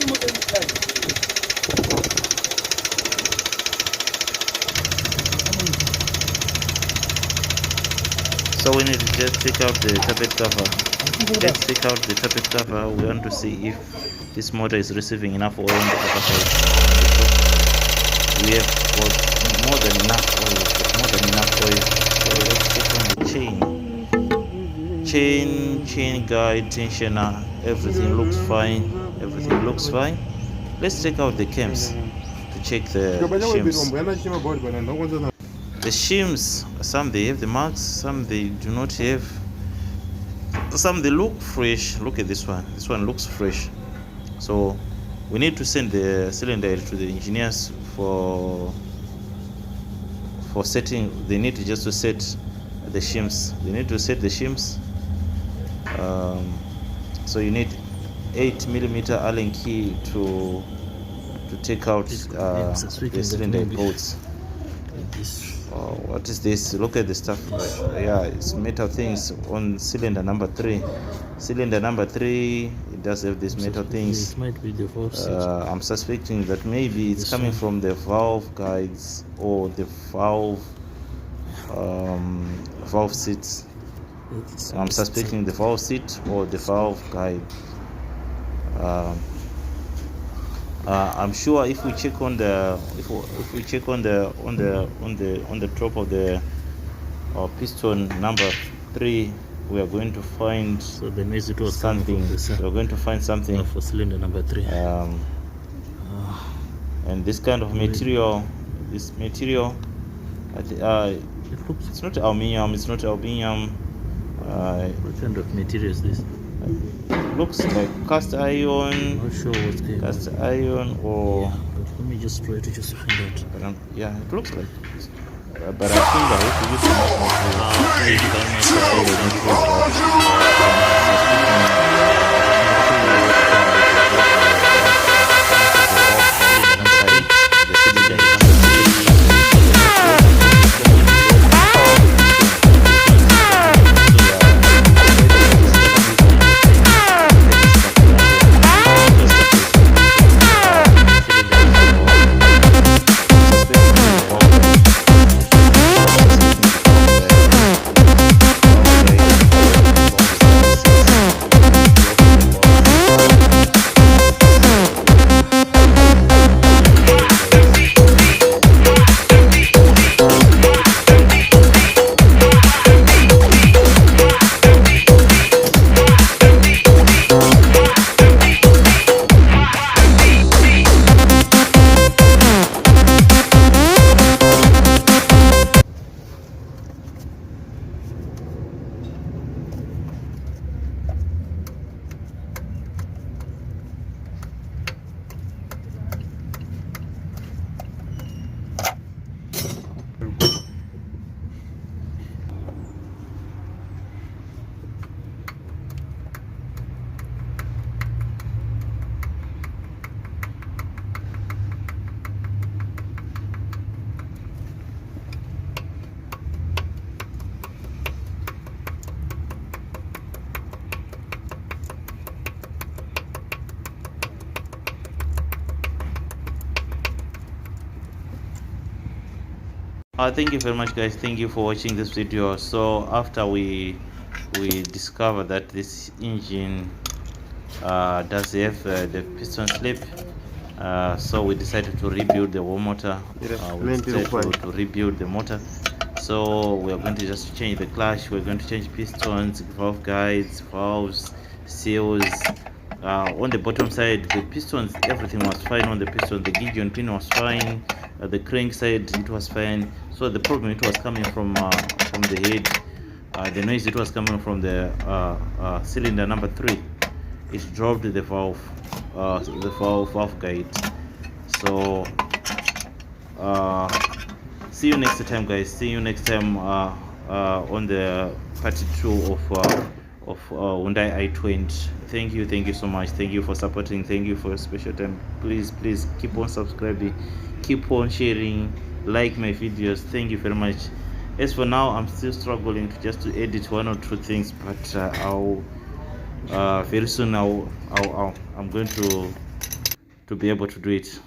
So we need to just take out the tappet cover. Let's take out the tappet cover. We want to see if this motor is receiving enough oil on the upper side. We have got more than enough oil. So let's check on the chain guide, tensioner. Everything looks fine. Let's take out the cams to check the shims. The shims, some they have the marks, some they do not have. Some they look fresh. Look at this one. This one looks fresh. So we need to send the cylinder to the engineers for setting. They need to just to set the shims. They need to set the shims. So you need 8mm Allen key to take out the cylinder bolts. What is this? Look at the stuff. Yeah, it's metal things on cylinder number 3. Cylinder number 3, it does have these metal things. It might be the valve seat. I'm suspecting that maybe it's coming from the valve guides or the valve seats. I'm suspecting the valve seat or the valve guide. I'm sure if we check on the top of the piston number 3, we are going to find something. We are going to find something for cylinder number 3. And this kind of material, it's not aluminium. It's not aluminium. What kind of material is this? Looks like cast iron. Not sure what's going cast iron or. Yeah, but let me just try to just find out. Yeah, it looks like. But I think I have to use Thank you very much, guys. Thank you for watching this video. So after we discovered that this engine does have the piston slip, so we decided to rebuild the whole motor. We decided to rebuild the motor. So we are going to just change the clutch. We're going to change pistons, valve guides, valves, seals. On the bottom side, the pistons, everything was fine on the piston. The gauge pin was fine. The crank side, it was fine. So the problem, it was coming from the head. The noise, it was coming from the cylinder number 3. It dropped the valve guide. So see you next time, guys. See you next time on the part 2 of Hyundai i20. Thank you so much. Thank you for supporting. Thank you for your special time. Please keep on subscribing, keep on sharing, like my videos. Thank you very much. As for now, I'm still struggling to edit 1 or 2 things, but I'll very soon I'm going to to be able to do it.